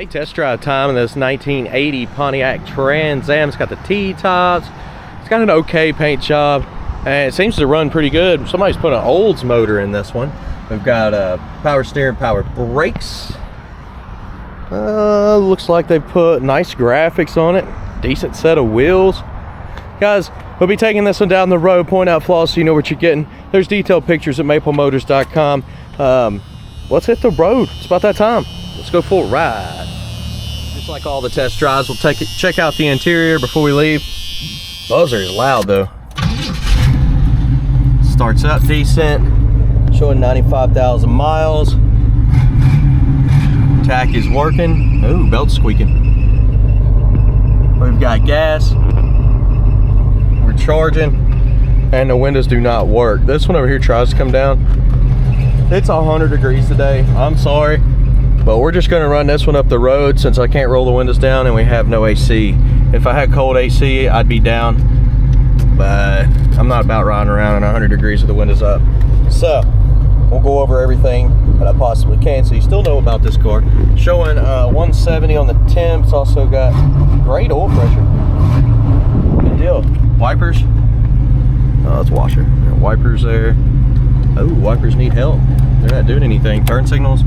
Right, test drive time of this 1980 Pontiac Trans Am. It's got the T-tops. It's got an okay paint job, and it seems to run pretty good. Somebody's put an Olds motor in this one. We've got power steering, power brakes. Looks like they put nice graphics on it. Decent set of wheels. Guys, we'll be taking this one down the road, point out flaws so you know what you're getting. There's detailed pictures at maplemotors.com. Let's hit the road. It's about that time. Let's go for a ride. Just like all the test drives, we'll check out the interior before we leave. Buzzer is loud though. Starts up decent, showing 95,000 miles. Tach is working. Ooh, belt's squeaking. We've got gas. We're charging, and the windows do not work. This one over here tries to come down. It's 100 degrees today. I'm sorry, but we're just gonna run this one up the road since I can't roll the windows down and we have no AC. If I had cold AC, I'd be down, but I'm not about riding around in 100 degrees with the windows up. So we'll go over everything that I possibly can so you still know about this car. Showing 170 on the temps. Also got great oil pressure. Good deal. Wipers. Oh, it's washer. Wipers there. Oh, wipers need help. They're not doing anything. Turn signals.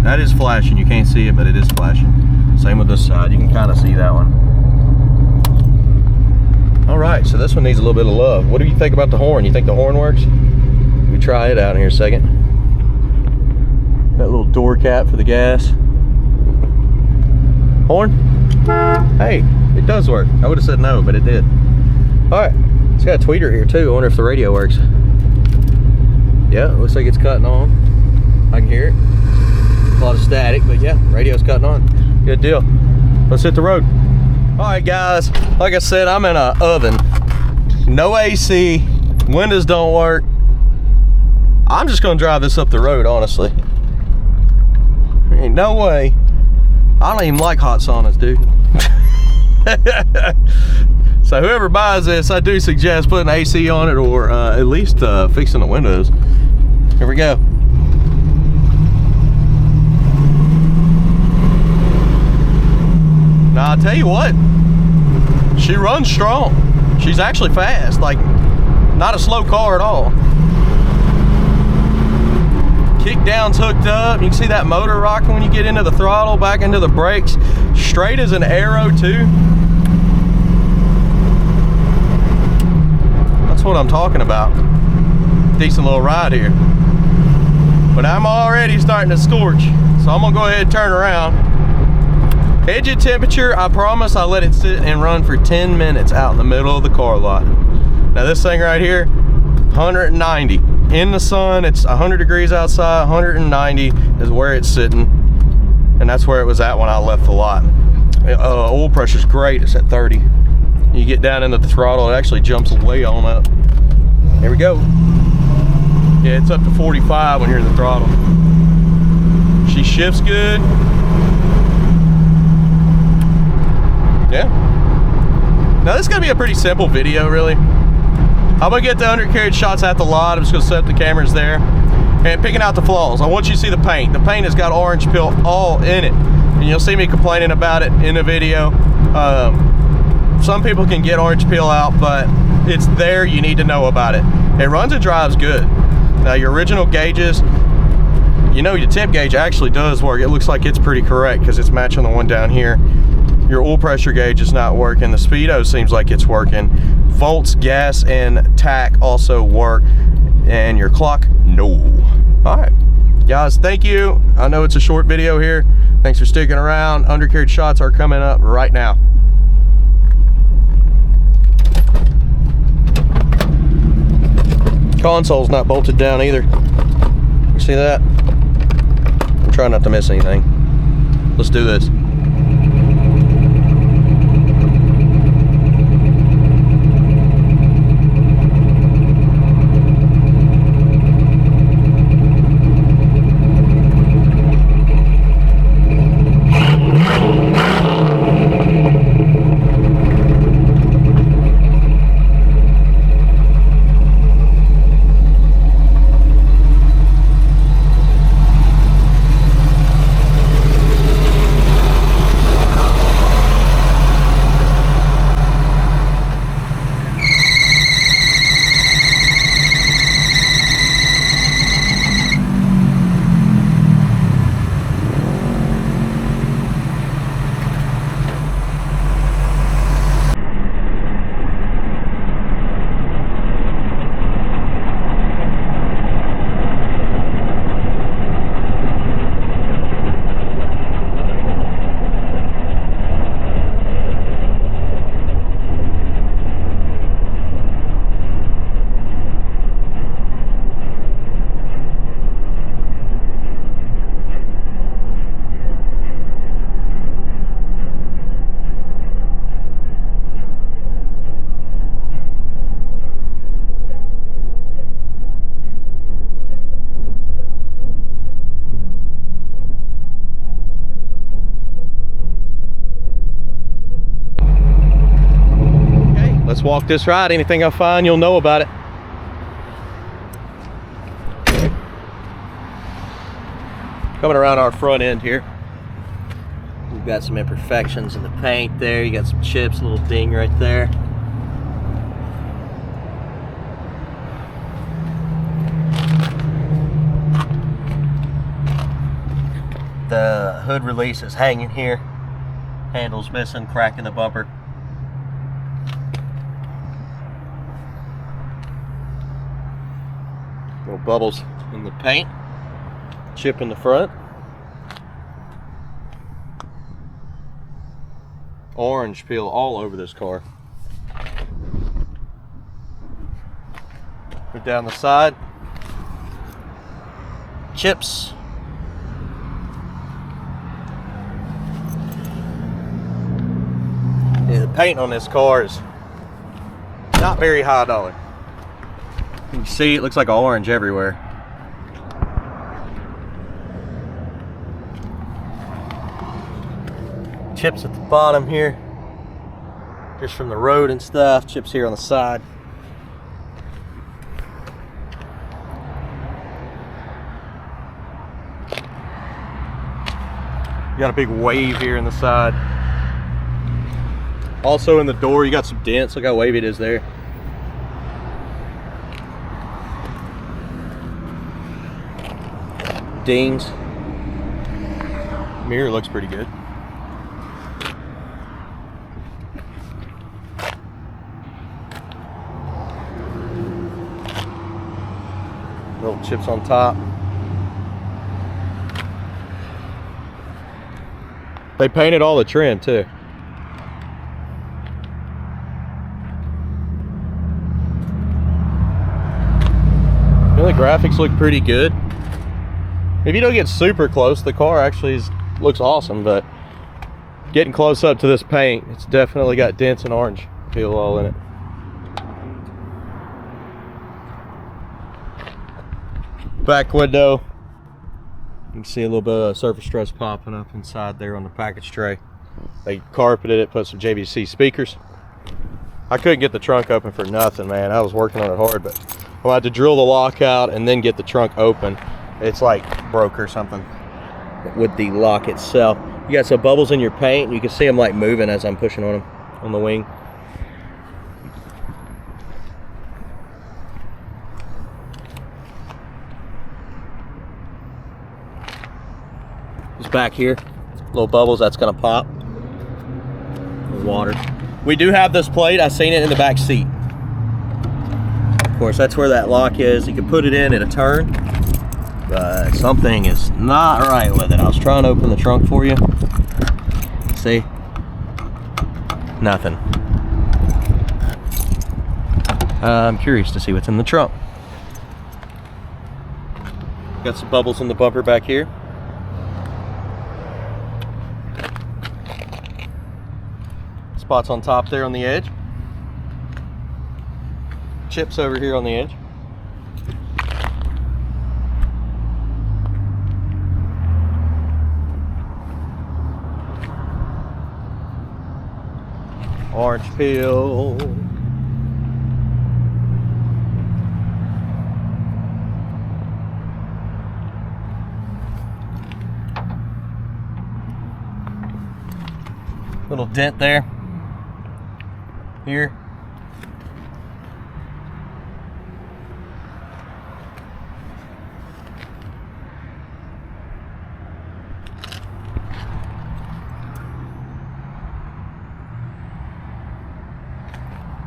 That is flashing. You can't see it, but it is flashing. Same with this side. You can kind of see that one. All right, so this one needs a little bit of love. What do you think about the horn? You think the horn works? We try it out in here a second. That little door cap for the gas. Horn? Hey, it does work. I would have said no, but it did. All right, it's got a tweeter here too. I wonder if the radio works. Yeah, it looks like it's cutting on. I can hear it. A lot of static, but yeah, radio's cutting on. Good deal. Let's hit the road. All right, guys. Like I said, I'm in an oven. No AC. Windows don't work. I'm just gonna drive this up the road, honestly. There ain't no way. I don't even like hot saunas, dude. So whoever buys this, I do suggest putting AC on it or at least fixing the windows. Here we go. Now I'll tell you what, she runs strong. She's actually fast, like not a slow car at all. Kick down's hooked up. You can see that motor rocking when you get into the throttle, back into the brakes. Straight as an arrow too. That's what I'm talking about. Decent little ride here. But I'm already starting to scorch, so I'm gonna go ahead and turn around. Engine temperature, I promise I let it sit and run for 10 minutes out in the middle of the car lot. Now this thing right here, 190. In the sun, it's 100 degrees outside, 190 is where it's sitting. And that's where it was at when I left the lot. Oil pressure's great, it's at 30. You get down into the throttle, it actually jumps way on up. Here we go. Yeah, it's up to 45 when you're in the throttle. She shifts good. Yeah. Now this is gonna be a pretty simple video, really. I'm gonna get the undercarriage shots at the lot. I'm just gonna set the cameras there and picking out the flaws. I want you to see the paint. The paint has got orange peel all in it, and you'll see me complaining about it in the video. Some people can get orange peel out, but it's there. You need to know about it. It runs and drives good. Now your original gauges, you know, your temp gauge actually does work. It looks like it's pretty correct because it's matching the one down here. Your oil pressure gauge is not working. The speedo seems like it's working. Volts, gas, and tach also work. And your clock, no. All right, guys, thank you. I know it's a short video here. Thanks for sticking around. Undercarriage shots are coming up right now. Console's not bolted down either. You see that? I'm trying not to miss anything. Let's do this. let's walk this ride. Anything I find, you'll know about it. Coming around our front end here, we've got some imperfections in the paint there. You got some chips, a little ding right there. The hood release is hanging here. Handle's missing, crack in the bumper. Little bubbles in the paint. Chip in the front. Orange peel all over this car. Go down the side. Chips. Yeah, the paint on this car is not very high dollar. You can see it looks like orange everywhere. Chips at the bottom here, just from the road and stuff. Chips here on the side. You got a big wave here in the side. Also in the door, you got some dents. Look how wavy it is there. Dings. Mirror looks pretty good. Little chips on top. They painted all the trim too. The graphics look pretty good. If you don't get super close, the car actually looks awesome, but getting close up to this paint, it's definitely got dents and orange peel all in it. Back window, you can see a little bit of surface stress popping up inside there on the package tray. They carpeted it, put some JVC speakers. I couldn't get the trunk open for nothing, man. I was working on it hard, but I had to drill the lock out and then get the trunk open. It's like broke or something with the lock itself. You got some bubbles in your paint, and you can see them like moving as I'm pushing on them on the wing. Just back here, little bubbles, that's gonna pop. Water. We do have this plate. I seen it in the back seat. Of course, that's where that lock is. You can put it in at a turn, but something is not right with it. I was trying to open the trunk for you. See? Nothing. I'm curious to see what's in the trunk. Got some bubbles in the bumper back here. Spots on top there on the edge. Chips over here on the edge. Orange peel. Little dent there. Here.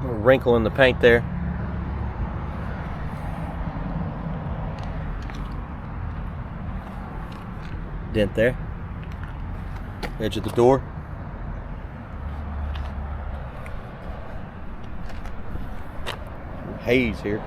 Little wrinkle in the paint there. Dent there. Edge of the door. Haze here.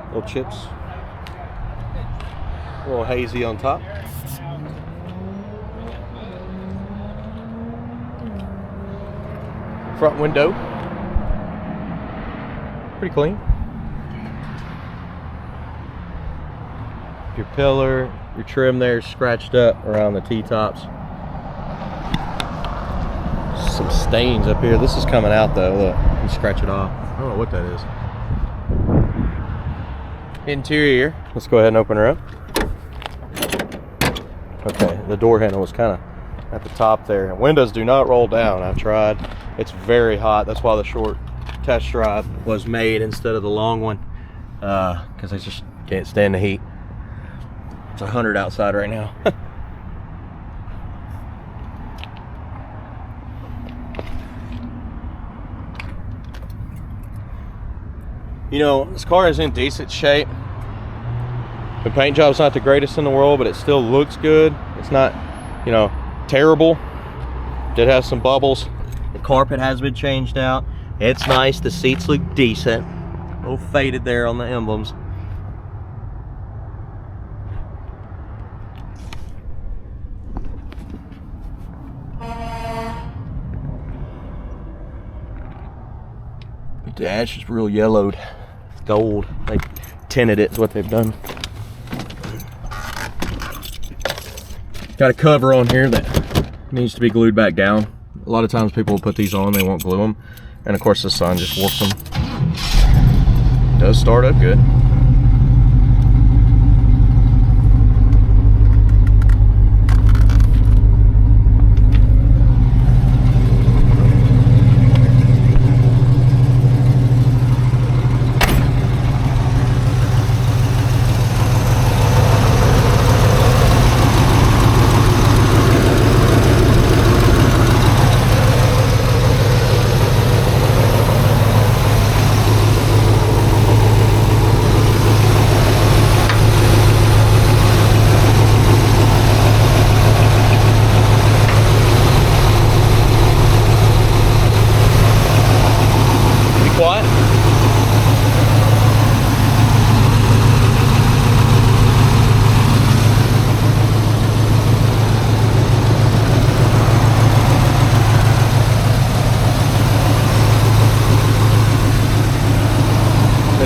Little chips. A little hazy on top. Front window, pretty clean. Your pillar, your trim there is scratched up around the T-tops. Some stains up here. This is coming out though. Look, you scratch it off. I don't know what that is. Interior. Let's go ahead and open her up. Okay, the door handle was kind of at the top there. Windows do not roll down. I've tried. It's very hot. That's why the short test drive was made instead of the long one, because I just can't stand the heat. It's 100 outside right now. You know, this car is in decent shape. The paint job's not the greatest in the world, but it still looks good. It's not, you know, terrible. Did have some bubbles. The carpet has been changed out. It's nice. The seats look decent. A little faded there on the emblems. The dash is real yellowed. It's gold. They tinted it, is what they've done. Got a cover on here that needs to be glued back down. A lot of times people will put these on, they won't glue them. And of course the sun just warps them. It does start up good.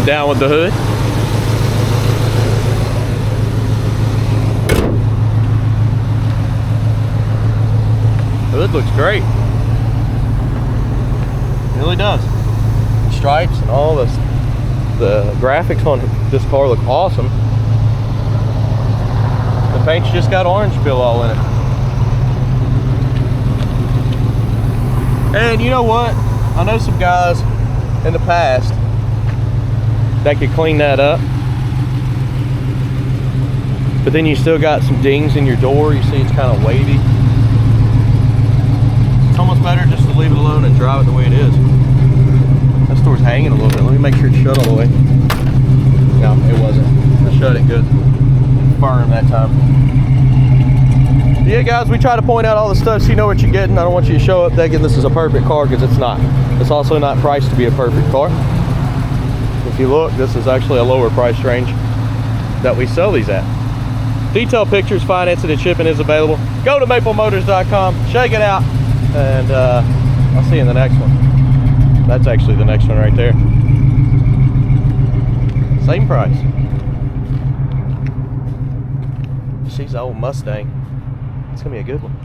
Down with the hood. The hood looks great. It really does. The stripes and all this, the graphics on this car look awesome. The paint's just got orange peel all in it. And you know what? I know some guys in the past that could clean that up, but then you still got some dings in your door. You see it's kind of wavy. It's almost better just to leave it alone and drive it the way it is. That door's hanging a little bit. Let me make sure it's shut all the way. No, it wasn't. I shut it good, firm that time. Yeah guys, we try to point out all the stuff so you know what you're getting. I don't want you to show up thinking this is a perfect car, because it's not. It's also not priced to be a perfect car. If you look, this is actually a lower price range that we sell these at. Detailed pictures, financing, and shipping is available. Go to maplemotors.com, check it out, and I'll see you in the next one. That's actually the next one right there. Same price. She's an old Mustang. It's gonna be a good one.